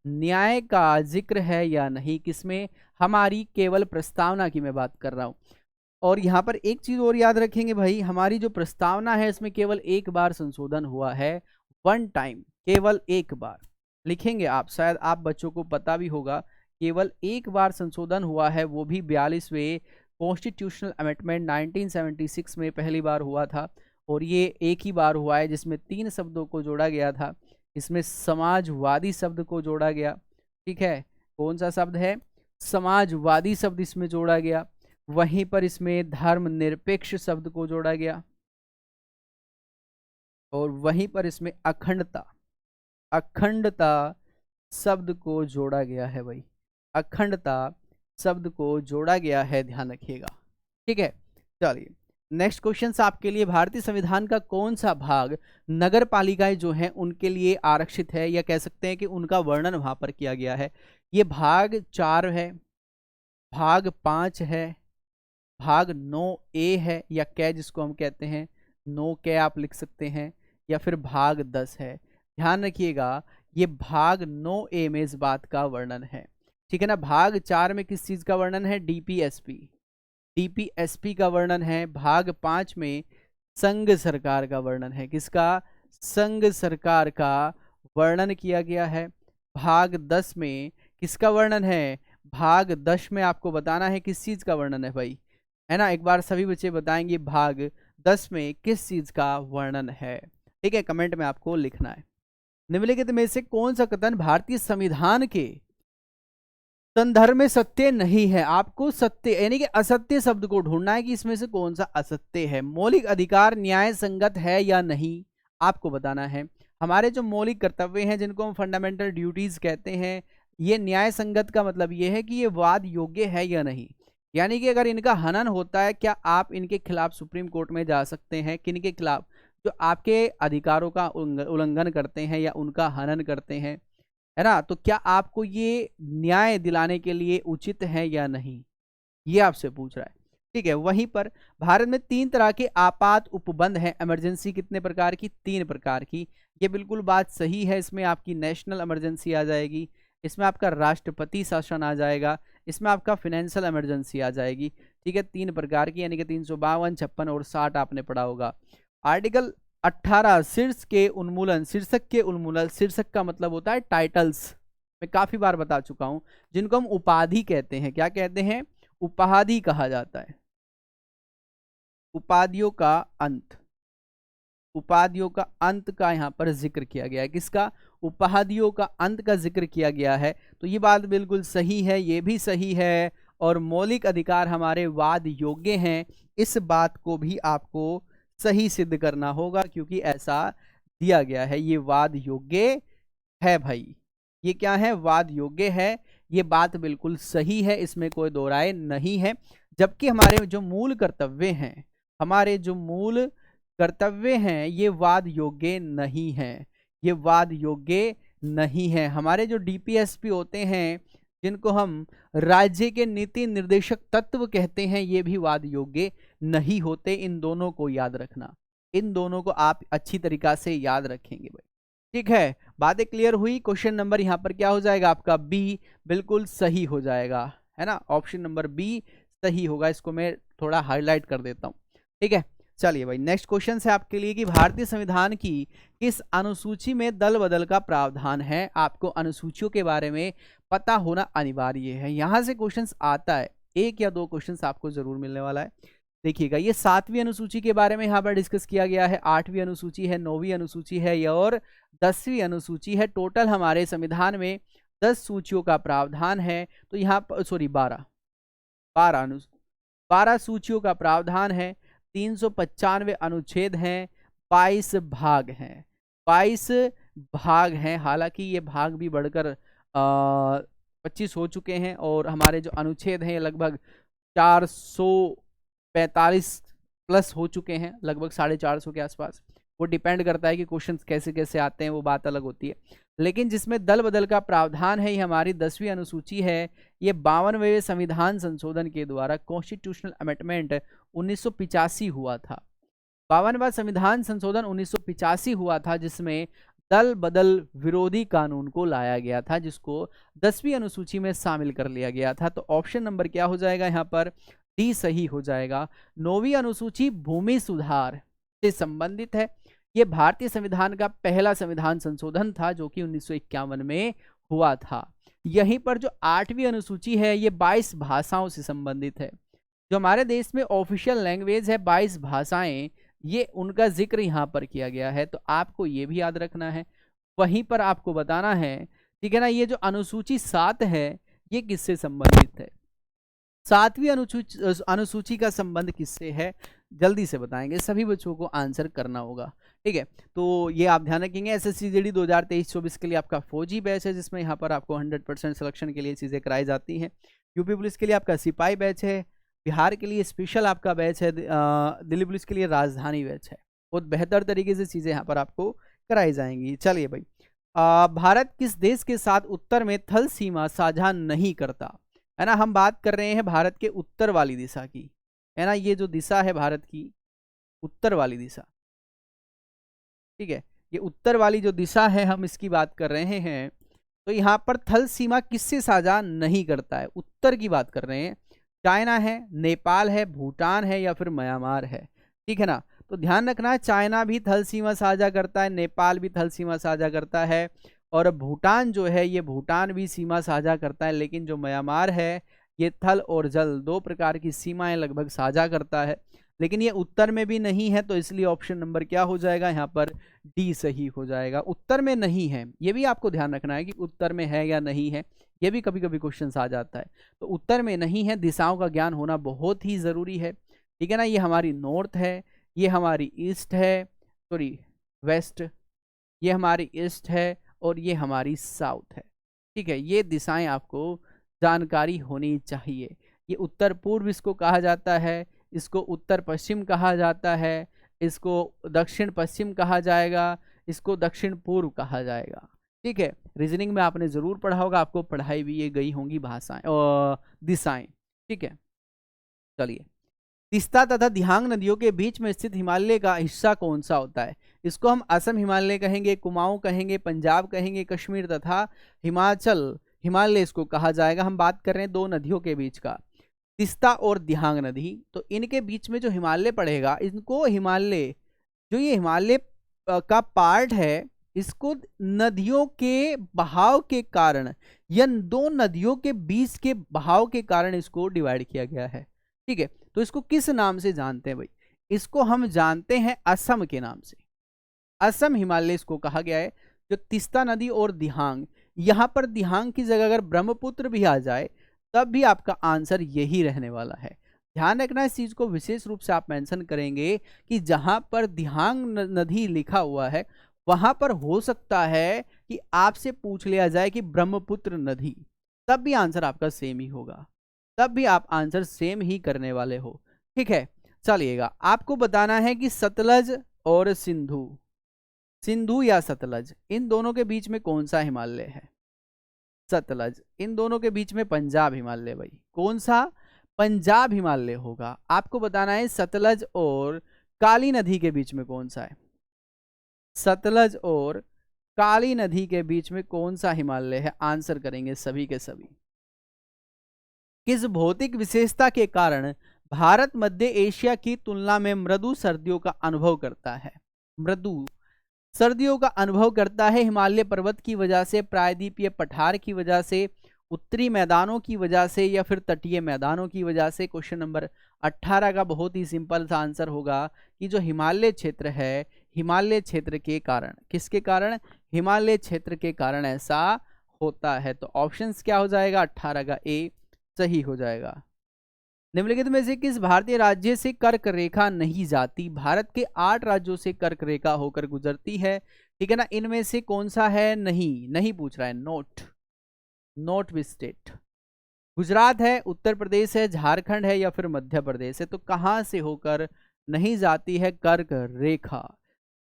न्याय का जिक्र है या नहीं, किसमें, हमारी केवल प्रस्तावना की मैं बात कर रहा हूं। और यहाँ पर एक चीज और याद रखेंगे भाई, हमारी जो प्रस्तावना है इसमें केवल एक बार संशोधन हुआ है, 1 टाइम, केवल एक बार लिखेंगे आप, शायद आप बच्चों को पता भी होगा, केवल एक बार संशोधन हुआ है, वो भी 42वें कॉन्स्टिट्यूशनल अमेंडमेंट 1976 में पहली बार हुआ था। और ये एक ही बार हुआ है जिसमें 3 शब्दों को जोड़ा गया था। इसमें समाजवादी शब्द को जोड़ा गया, ठीक है, कौन सा शब्द है, समाजवादी शब्द इसमें जोड़ा गया। वहीं पर इसमें धर्मनिरपेक्ष शब्द को जोड़ा गया और वहीं पर इसमें अखंडता, अखंडता शब्द को जोड़ा गया है भाई, अखंडता शब्द को जोड़ा गया है, ध्यान रखिएगा, ठीक है। चलिए नेक्स्ट क्वेश्चन आपके लिए, भारतीय संविधान का कौन सा भाग नगर पालिकाएं जो हैं उनके लिए आरक्षित है, या कह सकते हैं कि उनका वर्णन वहां पर किया गया है। ये भाग 4 है, भाग 5 है, भाग 9A है, या कै जिसको हम कहते हैं 9K आप लिख सकते हैं, या फिर भाग 10 है। ध्यान रखिएगा ये भाग 9A में इस बात का वर्णन है, ठीक है ना। भाग 4 में किस चीज का वर्णन है, DPSP, DPSP का वर्णन है। भाग 5 में संघ सरकार का वर्णन है, किसका, संघ सरकार का वर्णन किया गया है। भाग 10 में किसका वर्णन है, भाग 10 में आपको बताना है किस चीज का वर्णन है भाई, है ना। एक बार सभी बच्चे बताएंगे भाग 10 में किस चीज का वर्णन है, ठीक है, कमेंट में आपको लिखना है। निम्नलिखित में से कौन सा कथन भारतीय संविधान के संदर्भ में सत्य नहीं है। आपको सत्य यानी कि असत्य शब्द को ढूंढना है कि इसमें से कौन सा असत्य है। मौलिक अधिकार न्याय संगत है या नहीं, आपको बताना है। हमारे जो मौलिक कर्तव्य हैं जिनको हम फंडामेंटल ड्यूटीज कहते हैं, ये न्याय संगत का मतलब ये है कि ये वाद योग्य है या नहीं, यानी कि अगर इनका हनन होता है, क्या आप इनके खिलाफ सुप्रीम कोर्ट में जा सकते हैं, किनके खिलाफ, जो आपके अधिकारों का उल्लंघन करते हैं या उनका हनन करते हैं, है ना। तो क्या आपको ये न्याय दिलाने के लिए उचित है या नहीं, ये आपसे पूछ रहा है, ठीक है। वहीं पर भारत में 3 तरह के आपात उपबंध हैं। इमरजेंसी कितने प्रकार की? 3 प्रकार की। ये बिल्कुल बात सही है। इसमें आपकी नेशनल इमरजेंसी आ जाएगी, इसमें आपका राष्ट्रपति शासन आ जाएगा, इसमें आपका फाइनेंशियल इमरजेंसी आ जाएगी। ठीक है, 3 प्रकार की, यानी कि 352, 56 और 60 आपने पढ़ा होगा। आर्टिकल 18 शीर्षक के उन्मूलन। शीर्षक का मतलब होता है टाइटल्स। मैं काफी बार बता चुका हूं, जिनको हम उपाधि कहते हैं। क्या कहते हैं? उपाधि कहा जाता है। उपाधियों का अंत, उपाधियों का अंत का यहाँ पर जिक्र किया गया है। किसका? उपाधियों का अंत का जिक्र किया गया है। तो ये बात बिल्कुल सही है, ये भी सही है। और मौलिक अधिकार हमारे वाद योग्य हैं, इस बात को भी आपको सही सिद्ध करना होगा, क्योंकि ऐसा दिया गया है। ये वाद योग्य है भाई, ये क्या है? वाद योग्य है। ये बात बिल्कुल सही है, इसमें कोई दो राय नहीं है। जबकि हमारे जो मूल कर्तव्य हैं, हमारे जो मूल कर्तव्य हैं, ये वाद योग्य नहीं है, ये वाद योग्य नहीं है। हमारे जो डीपीएसपी होते हैं, जिनको हम राज्य के नीति निर्देशक तत्व कहते हैं, ये भी वाद योग्य नहीं होते। इन दोनों को याद रखना, इन दोनों को आप अच्छी तरीका से याद रखेंगे भाई। ठीक है, बातें क्लियर हुई। क्वेश्चन नंबर यहाँ पर क्या हो जाएगा आपका? बी बिल्कुल सही हो जाएगा, है ना। ऑप्शन नंबर बी सही होगा। इसको मैं थोड़ा हाईलाइट कर देता हूँ। ठीक है, चलिए भाई, नेक्स्ट क्वेश्चन है आपके लिए कि भारतीय संविधान की किस अनुसूची में दल बदल का प्रावधान है? आपको अनुसूचियों के बारे में पता होना अनिवार्य है। यहां से क्वेश्चंस आता है, 1 या 2 क्वेश्चंस आपको जरूर मिलने वाला है। देखिएगा, ये 7वीं अनुसूची के बारे में यहाँ पर डिस्कस किया गया है, 8वीं अनुसूची है, 9वीं अनुसूची है और 10वीं अनुसूची है। टोटल हमारे संविधान में 10 सूचियों का प्रावधान है। तो यहाँ पर 12 सूचियों का प्रावधान है, 395 अनुच्छेद हैं, 22 भाग हैं, 22 भाग हैं। हालांकि ये भाग भी बढ़कर 25 हो चुके हैं, और हमारे जो अनुच्छेद हैं लगभग 445 प्लस हो चुके हैं, लगभग 450 के आसपास। वो डिपेंड करता है कि क्वेश्चंस कैसे कैसे आते हैं, वो बात अलग होती है। लेकिन जिसमें दल बदल का प्रावधान है, ये हमारी 10वीं अनुसूची है। ये 52वें संविधान संशोधन के द्वारा कॉन्स्टिट्यूशनल अमेंडमेंट 1985 हुआ था। 52वां संविधान संशोधन 1985 हुआ था, जिसमें दल बदल विरोधी कानून को लाया गया था, जिसको 10वीं अनुसूची में शामिल कर लिया गया था। तो ऑप्शन नंबर क्या हो जाएगा यहाँ पर? डी सही हो जाएगा। 9वीं अनुसूची भूमि सुधार से संबंधित है। ये भारतीय संविधान का पहला संविधान संशोधन था, जो कि 1951 में हुआ था। यहीं पर जो 8वीं अनुसूची है, ये 22 भाषाओं से संबंधित है। जो हमारे देश में ऑफिशियल लैंग्वेज है 22 भाषाएं, ये उनका जिक्र यहाँ पर किया गया है। तो आपको ये भी याद रखना है, वहीं पर आपको बताना है। ठीक है ना। ये जो अनुसूची 7 है, ये किससे संबंधित है? 7वीं अनुसूची का संबंध किससे है? जल्दी से बताएंगे, सभी बच्चों को आंसर करना होगा। ठीक है, तो ये आप ध्यान रखेंगे। एसएससी जीडी 2023-24 के लिए आपका फौजी बैच है, जिसमें यहाँ पर आपको 100% सिलेक्शन के लिए चीज़ें कराई जाती हैं। यूपी पुलिस के लिए आपका सिपाही बैच है, बिहार के लिए स्पेशल आपका बैच है, दिल्ली पुलिस के लिए राजधानी बैच है। बहुत बेहतर तरीके से चीज़ें यहाँ पर आपको कराई जाएंगी। चलिए भाई, भारत किस देश के साथ उत्तर में थल सीमा साझा नहीं करता? है ना, हम बात कर रहे हैं भारत के उत्तर वाली दिशा की, है ना। ये जो दिशा है भारत की, उत्तर वाली दिशा, ठीक है, ये उत्तर वाली जो दिशा है, हम इसकी बात कर रहे हैं। तो यहाँ पर थल सीमा किससे साझा नहीं करता है? उत्तर की बात कर रहे हैं। चाइना है, नेपाल है, भूटान है, या फिर म्यांमार है। ठीक है ना। तो ध्यान रखना है, चाइना भी थल सीमा साझा करता है, नेपाल भी थल सीमा साझा करता है, और भूटान जो है, ये भूटान भी सीमा साझा करता है। लेकिन जो म्यांमार है, ये थल और जल 2 प्रकार की सीमाएं लगभग साझा करता है। लेकिन ये उत्तर में भी नहीं है, तो इसलिए ऑप्शन नंबर क्या हो जाएगा यहाँ पर? डी सही हो जाएगा। उत्तर में नहीं है, ये भी आपको ध्यान रखना है कि उत्तर में है या नहीं है। ये भी कभी कभी क्वेश्चन आ जाता है। तो उत्तर में नहीं है, दिशाओं का ज्ञान होना बहुत ही ज़रूरी है। ठीक है ना। ये हमारी नॉर्थ है, ये हमारी ईस्ट है, सॉरी वेस्ट, ये हमारी ईस्ट है, और ये हमारी साउथ है। ठीक है, ये दिशाएं आपको जानकारी होनी चाहिए। ये उत्तर पूर्व इसको कहा जाता है, इसको उत्तर पश्चिम कहा जाता है, इसको दक्षिण पश्चिम कहा जाएगा, इसको दक्षिण पूर्व कहा जाएगा। ठीक है, रीजनिंग में आपने ज़रूर पढ़ा होगा, आपको पढ़ाई भी ये गई होंगी भाषाएं और दिशाएं। ठीक है, चलिए तीस्ता तथा दिहांग नदियों के बीच में स्थित हिमालय का हिस्सा कौन सा होता है? इसको हम असम हिमालय कहेंगे, कुमाऊं कहेंगे, पंजाब कहेंगे, कश्मीर तथा हिमाचल हिमालय इसको कहा जाएगा। हम बात कर रहे हैं दो नदियों के बीच का, तीस्ता और दिहांग नदी। तो इनके बीच में जो हिमालय पड़ेगा, इनको हिमालय, जो ये हिमालय का पार्ट है, इसको नदियों के बहाव के कारण या दो नदियों के बीच के बहाव के कारण इसको डिवाइड किया गया है। ठीक है, तो इसको किस नाम से जानते हैं भाई? इसको हम जानते हैं असम के नाम से। असम हिमालय इसको कहा गया है। जो तीस्ता नदी और दिहांग, यहां पर दिहांग की जगह अगर ब्रह्मपुत्र भी आ जाए तब भी आपका आंसर यही रहने वाला है। ध्यान रखना इस चीज को, विशेष रूप से आप मेंशन करेंगे कि जहां पर दिहांग नदी लिखा हुआ है वहां पर हो सकता है कि आपसे पूछ लिया जाए कि ब्रह्मपुत्र नदी, तब भी आंसर आपका सेम ही होगा, तब भी आप आंसर सेम ही करने वाले हो। ठीक है, चलिएगा, आपको बताना है कि सतलज और सिंधु, सिंधु या सतलज, इन दोनों के बीच में कौन सा हिमालय है? सतलज। इन दोनों के बीच में पंजाब हिमालय। भाई कौन सा? पंजाब हिमालय होगा। आपको बताना है सतलज और काली नदी के बीच में कौन सा है? सतलज और काली नदी के बीच में कौन सा हिमालय है? आंसर करेंगे सभी के सभी। किस भौतिक विशेषता के कारण भारत मध्य एशिया की तुलना में मृदु सर्दियों का अनुभव करता है? मृदु सर्दियों का अनुभव करता है हिमालय पर्वत की वजह से, प्रायद्वीपीय पठार की वजह से, उत्तरी मैदानों की वजह से, या फिर तटीय मैदानों की वजह से? क्वेश्चन नंबर 18 का बहुत ही सिंपल सा आंसर होगा कि जो हिमालय क्षेत्र है, हिमालय क्षेत्र के कारण, किसके कारण? हिमालय क्षेत्र के कारण ऐसा होता है। तो ऑप्शंस क्या हो जाएगा? 18 का ए सही हो जाएगा। निम्नलिखित में से किस भारतीय राज्य से कर्क रेखा नहीं जाती? भारत के 8 राज्यों से कर्क रेखा होकर गुजरती है। ठीक है ना, इनमें से कौन सा है? नहीं, नहीं पूछ रहा है, note, note which state. Gujarat है, उत्तर प्रदेश है, झारखंड है, या फिर मध्य प्रदेश है? तो कहां से होकर नहीं जाती है कर्क रेखा?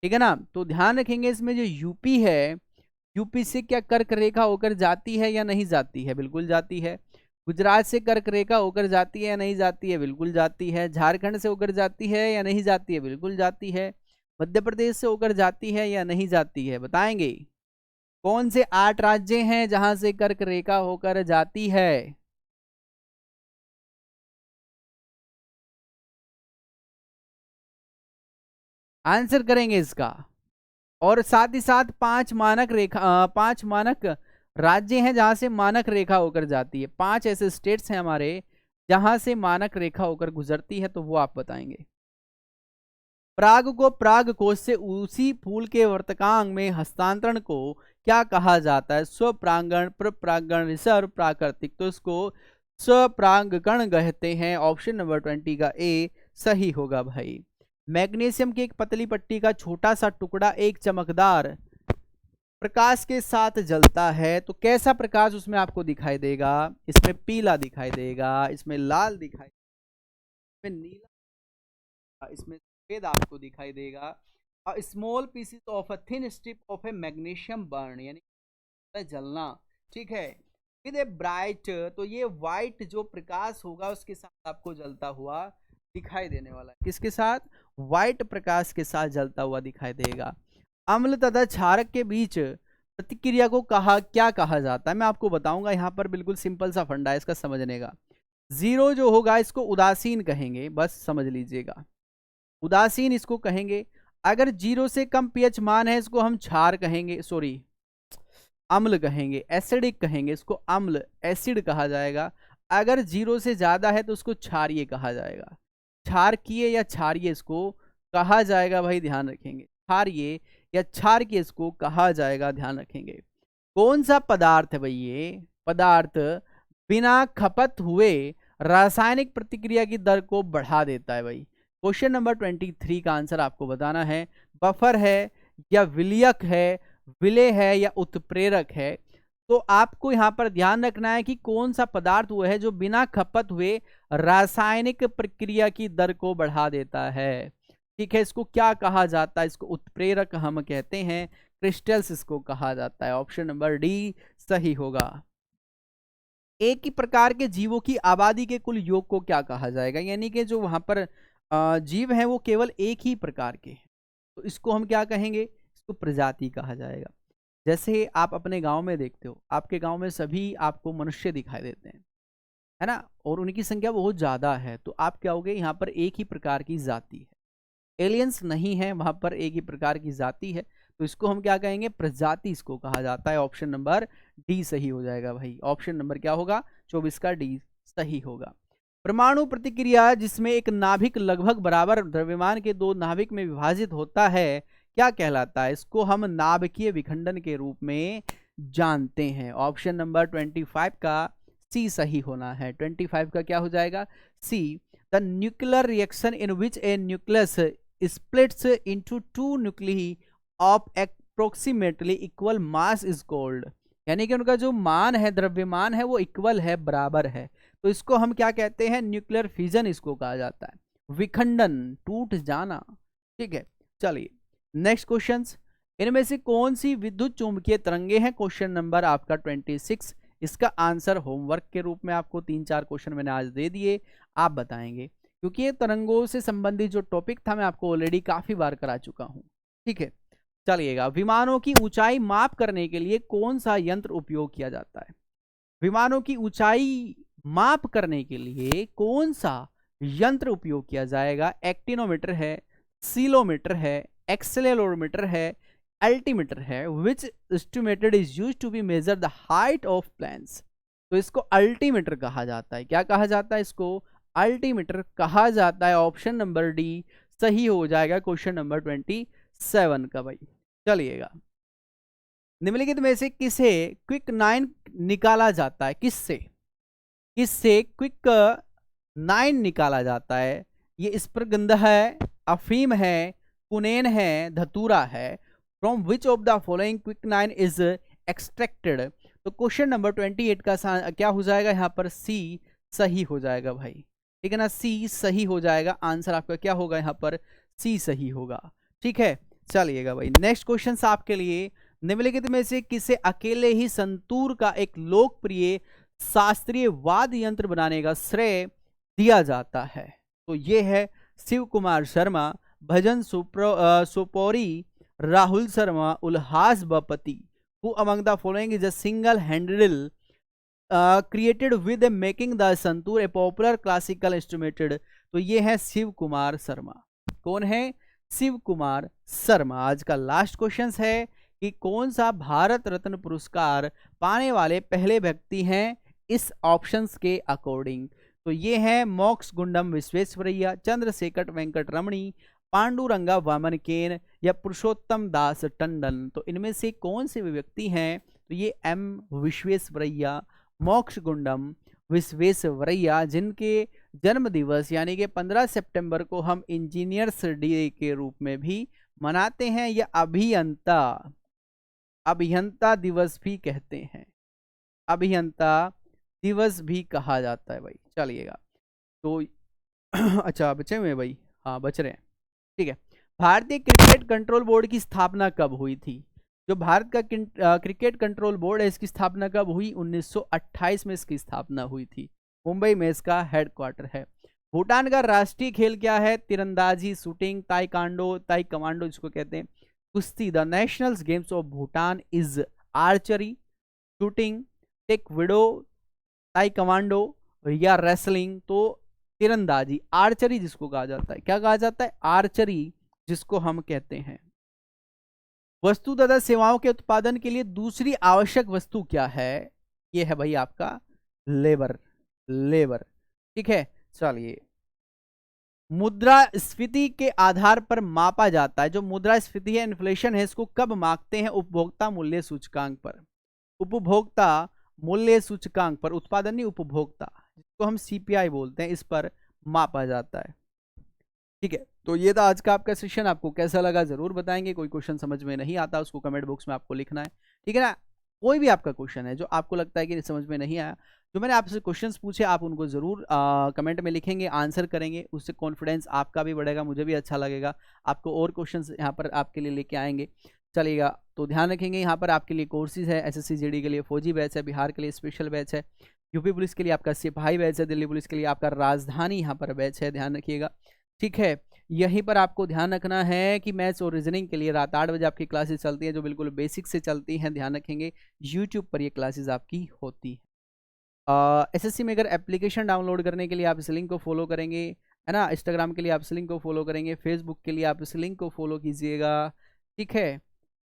ठीक है ना, तो ध्यान रखेंगे इसमें जो यूपी है, यूपी से क्या कर्क रेखा होकर जाती है या नहीं जाती है? बिल्कुल जाती है। गुजरात से कर्क रेखा होकर जाती है या नहीं जाती है? बिल्कुल जाती है। झारखंड से होकर जाती है या नहीं जाती है? बिल्कुल जाती है। मध्य प्रदेश से होकर जाती है या नहीं जाती है? बताएंगे कौन से 8 राज्य हैं जहां से कर्क रेखा होकर जाती है? आंसर करेंगे इसका। और साथ ही साथ 5 मानक रेखा, 5 मानक राज्य हैं जहां से मानक रेखा होकर जाती है। 5 ऐसे स्टेट्स हैं हमारे जहां से मानक रेखा होकर गुजरती है, तो वो आप बताएंगे। पराग को पराग कोश से उसी फूल के वर्तकांग में हस्तांतरण को क्या कहा जाता है? स्वपरागण, प्रपरागण, रिसर्व, प्राकृतिक? तो इसको स्वपरागण कहते हैं। ऑप्शन नंबर 20 का ए सही होगा भाई। मैग्नीशियम की एक पतली पट्टी का छोटा सा टुकड़ा एक चमकदार प्रकाश के साथ जलता है, तो कैसा प्रकाश उसमें आपको दिखाई देगा? इसमें पीला दिखाई देगा, इसमें लाल दिखाई, इसमें नीला, इसमें सफेद आपको दिखाई देगा। Small pieces of a thin strip of A magnesium burn, यानी जलना। ठीक है, विद ए ब्राइट, तो ये व्हाइट जो प्रकाश होगा उसके साथ आपको जलता हुआ दिखाई देने वाला है। किसके साथ? व्हाइट प्रकाश के साथ जलता हुआ दिखाई देगा। अम्ल तथा क्षारक के बीच प्रतिक्रिया को क्या कहा जाता है? मैं आपको बताऊंगा, यहाँ पर बिल्कुल सिंपल सा फंडा है इसका समझने का। जीरो जो होगा इसको उदासीन कहेंगे, बस समझ लीजिएगा, उदासीन इसको कहेंगे। अगर 0 से कम पीएच मान है इसको हम क्षार कहेंगे, सॉरी अम्ल कहेंगे, एसिडिक कहेंगे, इसको अम्ल एसिड कहा जाएगा। अगर 0 से ज्यादा है तो उसको क्षारीय कहा जाएगा, क्षारकीय या क्षारीय इसको कहा जाएगा। भाई ध्यान रखेंगे, क्षारीय या क्षारकीय इसको कहा जाएगा, ध्यान रखेंगे। कौन सा पदार्थ है भाई? ये पदार्थ बिना खपत हुए रासायनिक प्रतिक्रिया की दर को बढ़ा देता है। भाई क्वेश्चन नंबर 23 का आंसर आपको बताना है। बफर है या विलयक है, विलय है या उत्प्रेरक है? तो आपको यहाँ पर ध्यान रखना है कि कौन सा पदार्थ वो है जो बिना खपत हुए रासायनिक प्रक्रिया की दर को बढ़ा देता है। ठीक है, इसको क्या कहा जाता है? इसको उत्प्रेरक हम कहते हैं, क्रिस्टल्स इसको कहा जाता है। ऑप्शन नंबर डी सही होगा। एक ही प्रकार के जीवों की आबादी के कुल योग को क्या कहा जाएगा, यानी कि जो वहां पर जीव हैं वो केवल एक ही प्रकार के हैं, तो इसको हम क्या कहेंगे, इसको प्रजाति कहा जाएगा। जैसे आप अपने गांव में देखते हो, आपके गांव में सभी आपको मनुष्य दिखाई देते हैं, है ना, और उनकी संख्या बहुत ज्यादा है, तो आप क्या होगे, यहाँ पर एक ही प्रकार की जाति है, एलियंस नहीं है वहां पर, एक ही प्रकार की जाति है, तो इसको हम क्या कहेंगे, प्रजाति इसको कहा जाता है। ऑप्शन नंबर डी सही हो जाएगा भाई, ऑप्शन नंबर क्या होगा, 24 का डी सही होगा। परमाणु प्रतिक्रिया जिसमें एक नाभिक लगभग बराबर द्रव्यमान के दो नाभिक में विभाजित होता है क्या कहलाता है, इसको हम नाभिकीय विखंडन के रूप में जानते हैं। ऑप्शन नंबर 25 का सी सही होना है, 25 का क्या हो जाएगा, C. The nuclear reaction in which a nucleus splits into two nuclei of approximately equal mass is called, यानी कि उनका जो मान है, द्रव्यमान है, वो इक्वल है, बराबर है, तो इसको हम क्या कहते हैं, न्यूक्लियर फिजन इसको कहा जाता है, विखंडन, टूट जाना। ठीक है, चलिए नेक्स्ट क्वेश्चन, इनमें से कौन सी विद्युत चुंबकीय तरंगे हैं, क्वेश्चन नंबर आपका 26। इसका आंसर होमवर्क के रूप में आपको 3-4 क्वेश्चन मैंने आज दे दिए, आप बताएंगे, क्योंकि ये तरंगों से संबंधित जो टॉपिक था मैं आपको ऑलरेडी काफी बार करा चुका हूं। ठीक है, चलिएगा, विमानों की ऊंचाई माप करने के लिए कौन सा यंत्र उपयोग किया जाता है, विमानों की ऊंचाई माप करने के लिए कौन सा यंत्र उपयोग किया जाएगा, एक्टिनोमीटर है, सीलोमीटर है, एक्सेलेरोमीटर है, अल्टीमीटर है, which instrument is used to be measure the height of planes, तो इसको अल्टीमीटर कहा जाता है, क्या कहा जाता है, इसको अल्टीमीटर कहा जाता है। ऑप्शन नंबर डी सही हो जाएगा क्वेश्चन नंबर 27 का भाई। चलिएगा, निम्नलिखित में से किसे क्विक 9 निकाला जाता है, किससे क्विक 9 निकाला जाता है, ये स्पर्गंध है, अफीम है, कुनेन है, धतूरा है, from which of the following quick 9 is extracted, तो क्वेश्चन नंबर 28 का क्या हो जाएगा, यहाँ पर सी सही हो जाएगा भाई, ठीक है ना, सी सही हो जाएगा, आंसर आपका क्या होगा, यहाँ पर सी सही होगा। ठीक है, चलिएगा भाई, नेक्स्ट क्वेश्चन आपके लिए, निम्नलिखित में से किसे अकेले ही संतूर का एक लोकप्रिय शास्त्रीय वाद्य यंत्र बनाने का श्रेय दिया जाता है, तो ये है Shiv Kumar Sharma, Bhajan Sopori, Rahul Sharma, Ulhas Bapat, who among the following is a single handed created with making the santoor a popular classical instrumented, तो ये है शिव कुमार शर्मा, कौन है, शिव कुमार शर्मा। आज का लास्ट क्वेश्चन है कि कौन सा भारत रत्न पुरस्कार पाने वाले पहले व्यक्ति हैं इस ऑप्शंस के अकॉर्डिंग, तो ये है मोक्ष गुंडम विश्वेश्वरैया, चंद्रशेखर वेंकट रमणी, पांडुरंगा वामनकेन या पुरुषोत्तम दास टंडन, तो इनमें से कौन से व्यक्ति हैं, तो ये एम विश्वेश्वरैया, मोक्ष गुंडम विश्वेश्वरैया, जिनके जन्म दिवस यानी कि 15 सितंबर को हम इंजीनियर्स डे के रूप में भी मनाते हैं, या अभियंता दिवस भी कहते हैं, अभियंता दिवस भी कहा जाता है भाई। चलिएगा, तो अच्छा बचे हुए भाई, हाँ बच रहे हैं, ठीक है। भारतीय क्रिकेट कंट्रोल बोर्ड की स्थापना कब हुई थी, जो भारत का क्रिकेट कंट्रोल बोर्ड है इसकी स्थापना कब हुई, 1928 में इसकी स्थापना हुई थी, मुंबई में इसका हेडक्वार्टर है। भूटान का राष्ट्रीय खेल क्या है, तीरंदाजी, शूटिंग, ताई कमांडो जिसको कहते हैं, कुश्ती। The national games of Bhutan is archery, shooting, taekwondo, Thai commando या रेसलिंग, तो तीरंदाजी, आर्चरी जिसको कहा जाता है, क्या कहा जाता है, आर्चरी जिसको हम कहते हैं। वस्तु तथा सेवाओं के उत्पादन के लिए दूसरी आवश्यक वस्तु क्या है, ये है भाई आपका लेबर, ठीक है। चलिए, मुद्रास्फीति के आधार पर मापा जाता है, जो मुद्रास्फीति है, इन्फ्लेशन है, इसको कब मापते हैं, उपभोक्ता मूल्य सूचकांक पर, उपभोक्ता मूल्य सूचकांक पर, उत्पादन नहीं उपभोक्ता, जिसको हम सीपीआई बोलते हैं, इस पर मापा जाता है। ठीक है, तो ये था आज का आपका सेशन, आपको कैसा लगा जरूर बताएंगे, कोई क्वेश्चन समझ में नहीं आता उसको कमेंट बॉक्स में आपको लिखना है, ठीक है ना। कोई भी आपका क्वेश्चन है जो आपको लगता है कि समझ में नहीं आया, जो मैंने आपसे क्वेश्चंस पूछे आप उनको जरूर कमेंट में लिखेंगे, आंसर करेंगे, उससे कॉन्फिडेंस आपका भी बढ़ेगा, मुझे भी अच्छा लगेगा, आपको और क्वेश्चंस यहाँ पर आपके लिए लेके आएंगे। चलिएगा, तो ध्यान रखेंगे, यहाँ पर आपके लिए कोर्सेज है, एसएससी जीडी के लिए फौजी बैच है, बिहार के लिए स्पेशल बैच है, यूपी पुलिस के लिए आपका सिपाही बैच है, दिल्ली पुलिस के लिए आपका राजधानी यहाँ पर बैच है, ध्यान रखिएगा। ठीक है, यहीं पर आपको ध्यान रखना है कि मैथ्स और रीजनिंग के लिए रात 8 बजे आपकी क्लासेस चलती हैं, जो बिल्कुल बेसिक से चलती हैं, ध्यान रखेंगे। यूट्यूब पर ये क्लासेस आपकी होती है। एसएससी मेकर एप्लीकेशन डाउनलोड करने के लिए आप इस लिंक को फॉलो करेंगे, है ना। इंस्टाग्राम के लिए आप इस लिंक को फॉलो करेंगे, फेसबुक के लिए आप इस लिंक को फॉलो कीजिएगा। ठीक है,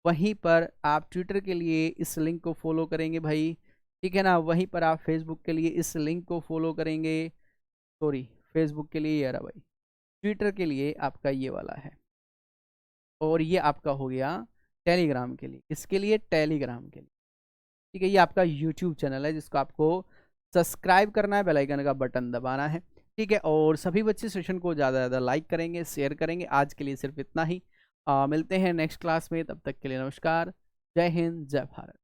वहीं पर आप ट्विटर के लिए इस लिंक को फॉलो करेंगे भाई, ठीक है ना। वहीं पर आप फेसबुक के लिए इस लिंक को फॉलो करेंगे, सॉरी फेसबुक के लिए ये रहा भाई, ट्विटर के लिए आपका ये वाला है, और ये आपका हो गया टेलीग्राम के लिए, इसके लिए टेलीग्राम के लिए। ठीक है, ये आपका यूट्यूब चैनल है जिसको आपको सब्सक्राइब करना है, बेल आइकन का बटन दबाना है। ठीक है, और सभी बच्चे सेशन को ज़्यादा से ज़्यादा लाइक करेंगे, शेयर करेंगे। आज के लिए सिर्फ इतना ही, मिलते हैं नेक्स्ट क्लास में, तब तक के लिए नमस्कार, जय हिंद, जय भारत।